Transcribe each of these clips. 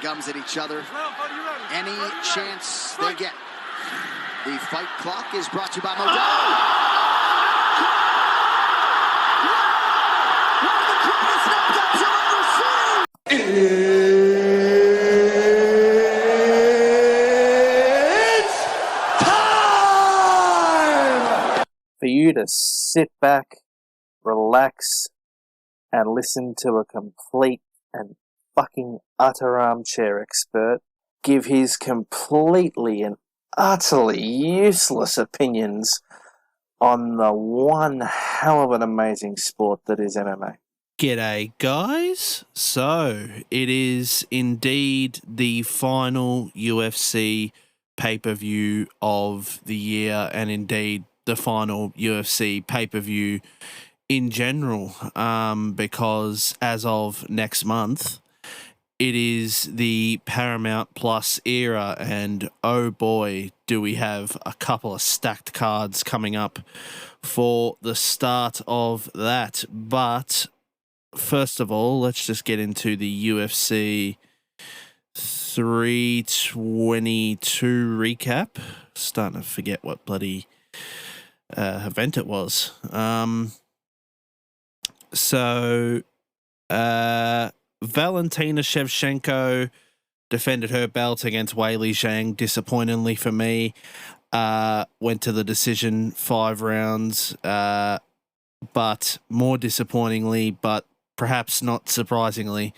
gums at each other any chance they get. The fight clock is brought to you by Modelo. It's time for you to sit back, relax, and listen to a complete and fucking utter armchair expert give his completely and utterly useless opinions on the one hell of an amazing sport that is MMA. G'day, guys. So, it is indeed the final UFC pay-per-view of the year, and indeed the final UFC pay-per-view in general, because as of next month, it is the Paramount Plus era, and oh boy, do we have a couple of stacked cards coming up for the start of that. But first of all, let's just get into the UFC 322 recap. Starting to forget what bloody event it was. Valentina Schevchenko defended her belt against Weili Zhang, disappointingly for me. Went to the decision 5 rounds, but more disappointingly, but perhaps not surprisingly,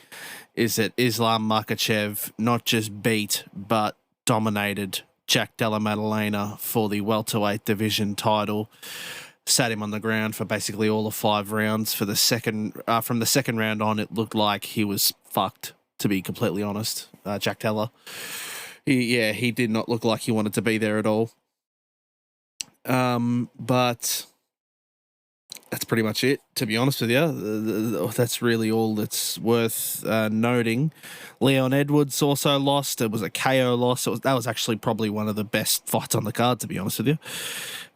is that Islam Makhachev not just beat, but dominated Jack Della Maddalena for the welterweight division title. Sat him on the ground for basically all of 5 rounds. For the second, from the second round on, it looked like he was fucked, to be completely honest. Jack Della, he did not look like he wanted to be there at all. But that's pretty much it, to be honest with you. That's really all that's worth noting. Leon Edwards also lost. It was a KO loss. That was actually probably one of the best fights on the card, to be honest with you.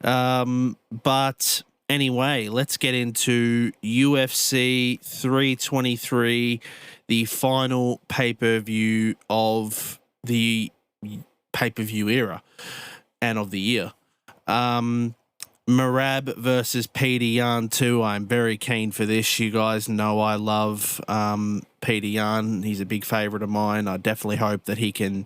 But anyway, let's get into UFC 323, the final pay-per-view of the pay-per-view era and of the year. Merab versus Petr 2. I'm very keen for this. You guys know I love Petr. He's a big favourite of mine. I definitely hope that he can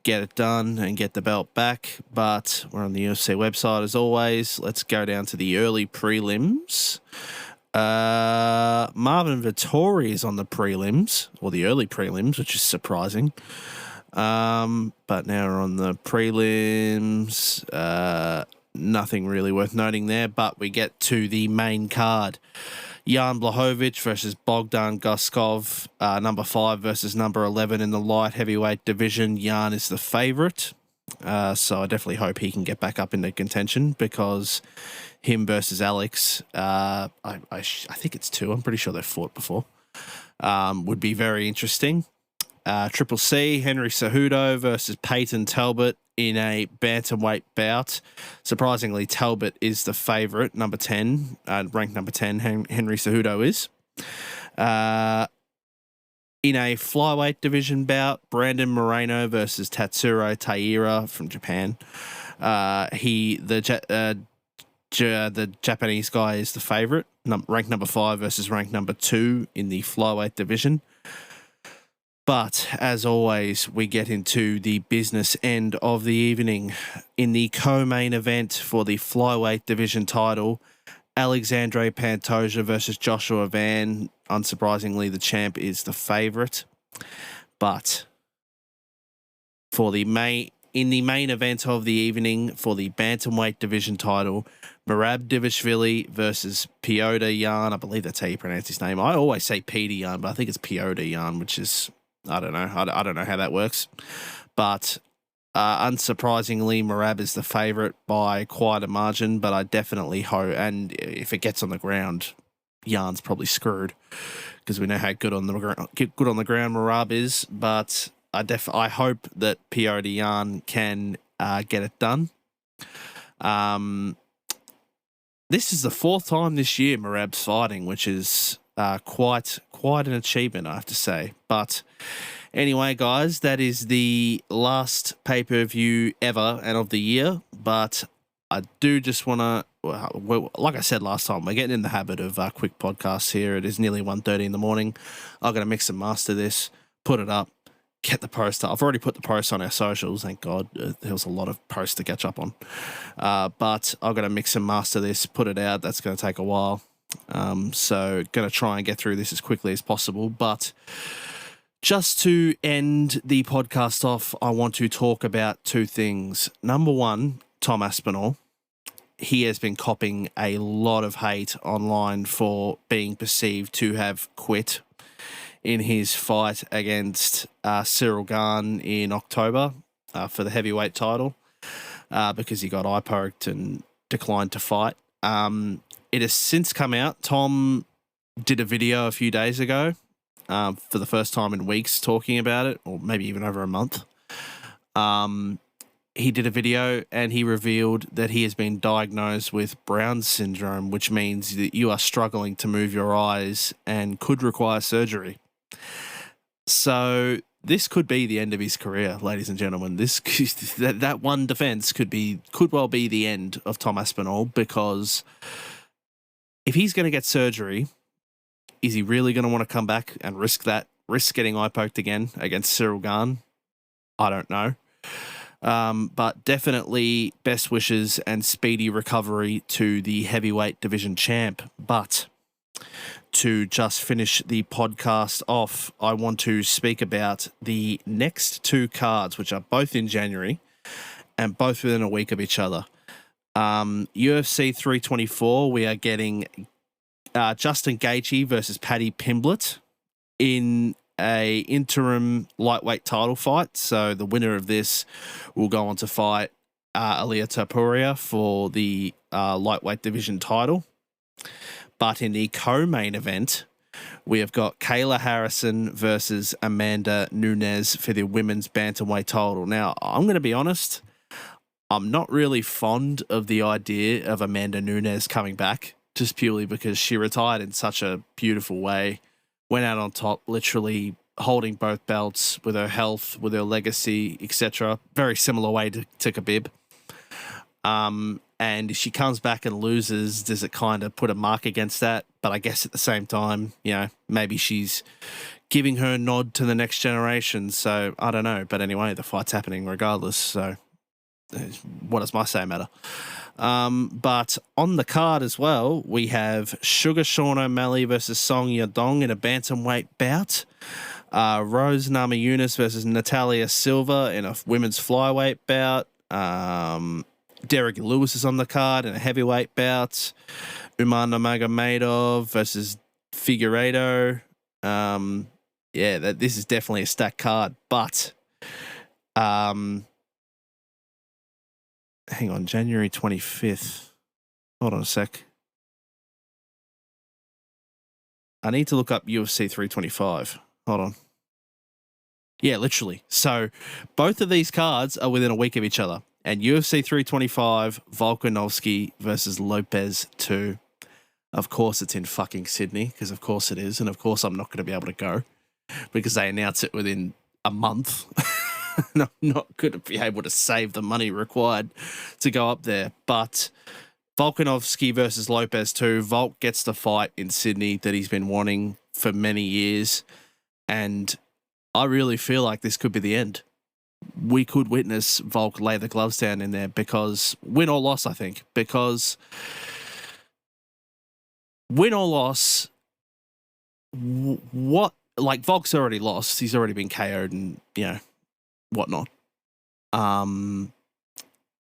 get it done and get the belt back. But we're on the UFC website as always. Let's go down to the early prelims. Marvin Vettori is on the prelims, or the early prelims, which is surprising. But now we're on the prelims. Nothing really worth noting there, but we get to the main card. Jan Blachowicz versus Bogdan Guskov, number 5 versus number 11 in the light heavyweight division. Jan is the favourite, so I definitely hope he can get back up into contention, because him versus Alex, I think it's 2. I'm pretty sure they've fought before. Would be very interesting. Triple C, Henry Cejudo versus Peyton Talbot in a bantamweight bout. Surprisingly, Talbot is the favourite, number 10, ranked number 10, Henry Cejudo is. In a flyweight division bout, Brandon Moreno versus Tatsuro Taira from Japan. The Japanese guy is the favourite, ranked number 5 versus ranked number 2 in the flyweight division. But, as always, we get into the business end of the evening. In the co-main event for the flyweight division title, Alexandre Pantoja versus Joshua Van. Unsurprisingly, the champ is the favourite. But in the main event of the evening for the bantamweight division title, Merab Dvalishvili versus Petr Yan. I believe that's how you pronounce his name. I always say Petr Yan, but I think it's Petr Yan, which is... I don't know. I don't know how that works. But unsurprisingly, Merab is the favourite by quite a margin, but I definitely hope, and if it gets on the ground, Jan's probably screwed, because we know how good on the ground Merab is. But I hope that Petr Yan can get it done. This is the 4th time this year Merab's fighting, which is quite an achievement, I have to say. But Anyway, guys, that is the last pay-per-view ever and of the year. But I do just want to, well, like I said last time, we're getting in the habit of quick podcasts here. It is nearly 1:30 in the morning. I'm going to mix and master this, put it up, get the post up. I've already put the post on our socials, thank God. There was a lot of posts to catch up on. But I've got to mix and master this, put it out. That's going to take a while. So going to try and get through this as quickly as possible. But just to end the podcast off, I want to talk about two things. Number one, Tom Aspinall. He has been copping a lot of hate online for being perceived to have quit in his fight against Ciryl Gane in October for the heavyweight title because he got eye poked and declined to fight. It has since come out. Tom did a video a few days ago for the first time in weeks talking about it, or maybe even over a month. He did a video and he revealed that he has been diagnosed with Brown syndrome, which means that you are struggling to move your eyes and could require surgery. So this could be the end of his career, ladies and gentlemen. That one defense could well be the end of Tom Aspinall, because if he's going to get surgery, is he really going to want to come back and risk getting eye poked again against Ciryl Gane? I don't know. But definitely best wishes and speedy recovery to the heavyweight division champ. But to just finish the podcast off, I want to speak about the next two cards, which are both in January and both within a week of each other. UFC 324, we are getting Justin Gaethje versus Paddy Pimblett in a interim lightweight title fight. So the winner of this will go on to fight Ilia Topuria for the lightweight division title. But in the co-main event, we have got Kayla Harrison versus Amanda Nunes for the women's bantamweight title. Now, I'm going to be honest, I'm not really fond of the idea of Amanda Nunes coming back, just purely because she retired in such a beautiful way. Went out on top, literally holding both belts with her health, with her legacy, etc. Very similar way to Khabib. And if she comes back and loses, does it kind of put a mark against that? But I guess at the same time, maybe she's giving her nod to the next generation. So I don't know. But anyway, the fight's happening regardless. So what does my say matter? But on the card as well, we have Sugar Sean O'Malley versus Song Yadong in a bantamweight bout. Rose Namajunas versus Natalia Silva in a women's flyweight bout. Derek Lewis is on the card in a heavyweight bout. Umar Nurmagomedov versus Figueiredo. This is definitely a stacked card, but hang on, January 25th. Hold on a sec. I need to look up UFC 325. Hold on. Yeah, literally. So both of these cards are within a week of each other. And UFC 325, Volkanovski versus Lopez 2. Of course it's in fucking Sydney, because of course it is. And of course I'm not going to be able to go because they announce it within a month. And I'm not going to be able to save the money required to go up there. But Volkanovski versus Lopez 2. Volk gets the fight in Sydney that he's been wanting for many years. And I really feel like this could be the end. We could witness Volk lay the gloves down in there, because win or loss, I think, because win or loss, Volk's already lost. He's already been KO'd and, whatnot.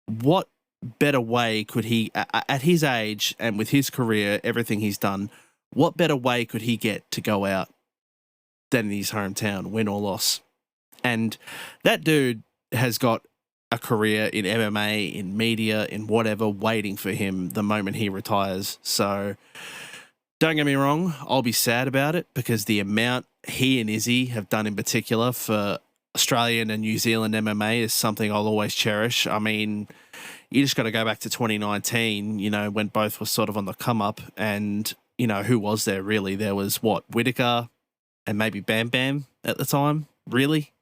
What better way could he, at his age and with his career, everything he's done, what better way could he get to go out than in his hometown, win or loss? And that dude has got a career in MMA, in media, in whatever, waiting for him the moment he retires. So don't get me wrong, I'll be sad about it, because the amount he and Izzy have done in particular for Australian and New Zealand MMA is something I'll always cherish. I mean, you just got to go back to 2019, when both were sort of on the come up, and, who was there really? There was Whitaker and maybe Bam Bam at the time. really.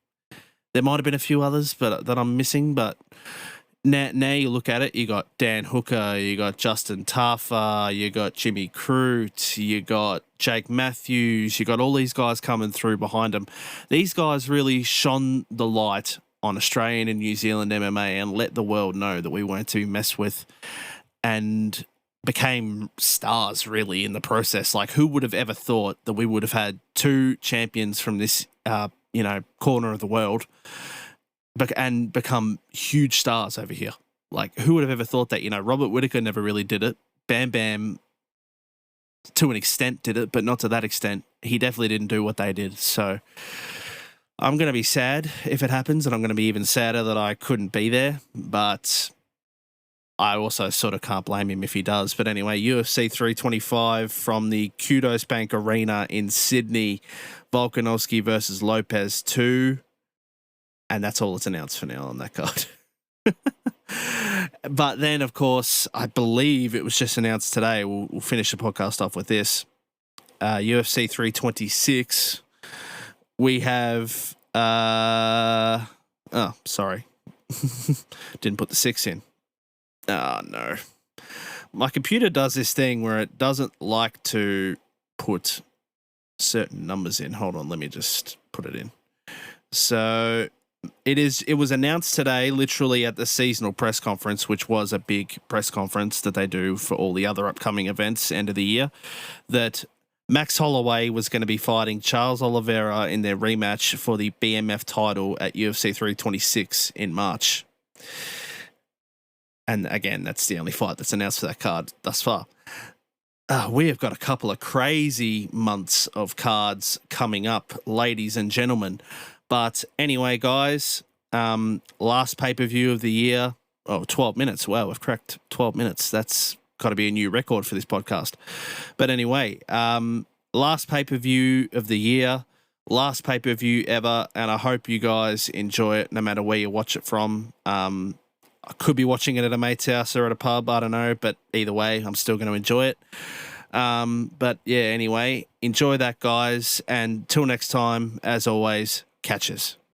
There might have been a few others but that I'm missing, but now you look at it, you got Dan Hooker, you got Justin Tafa, you got Jimmy Crute, you got Jake Matthews, you got all these guys coming through behind them. These guys really shone the light on Australian and New Zealand MMA and let the world know that we weren't to be messed with, and became stars really in the process. Like, who would have ever thought that we would have had two champions from this, corner of the world and become huge stars over here? Like, who would have ever thought that? Robert Whittaker never really did it. Bam Bam, to an extent, did it, but not to that extent. He definitely didn't do what they did. So I'm going to be sad if it happens, and I'm going to be even sadder that I couldn't be there. But I also sort of can't blame him if he does. But anyway, UFC 325 from the Kudos Bank Arena in Sydney, Volkanovski versus Lopez 2. And that's all that's announced for now on that card. But then, of course, I believe it was just announced today. We'll finish the podcast off with this. UFC 326. We have... sorry. Didn't put the 6 in. Oh, no. My computer does this thing where it doesn't like to put certain numbers in. Hold on, let me just put it in. So it was announced today, literally at the seasonal press conference, which was a big press conference that they do for all the other upcoming events end of the year, that Max Holloway was going to be fighting Charles Oliveira in their rematch for the BMF title at UFC 326 in March. And again, that's the only fight that's announced for that card thus far. We have got a couple of crazy months of cards coming up, ladies and gentlemen. But anyway, guys, last pay-per-view of the year. Oh, 12 minutes. Wow, we've cracked 12 minutes. That's got to be a new record for this podcast. But anyway, last pay-per-view of the year, last pay-per-view ever, and I hope you guys enjoy it no matter where you watch it from. I could be watching it at a mate's house or at a pub, I don't know, but either way, I'm still going to enjoy it. But yeah, anyway, enjoy that, guys, and till next time, as always, catches.